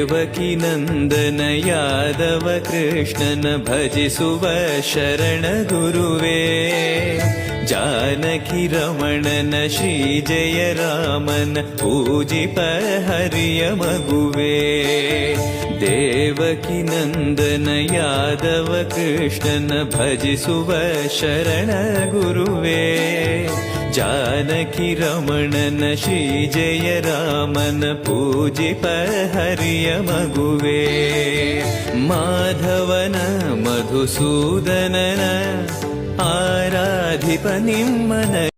ದೇವಕಿ ನಂದನ ಯಾದವ ಕೃಷ್ಣನ ಭಜಿಸುವ ಶರಣ ಗುರುವೇ. ಜಾನಕಿ ರಮಣನ ಶ್ರೀ ಜಯ ರಾಮನ ಪೂಜಿಪ ಹರಿಯ ಮಗುವೇ. ದೇವಕಿ ನಂದನ ಯಾದವ ಕೃಷ್ಣನ ಭಜಿಸುವ ಶರಣ ಗುರುವೇ. ಜಾನಕಿ ರಮಣನ ಶ್ರೀ ಜಯ ರಾಮನ ಪೂಜಿಪ ಹರಿಯ ಮಗುವೇ. ಮಾಧವನ ಮಧುಸೂದನನ ಆರಾಧಿಪ ನಿಮ್ಮನ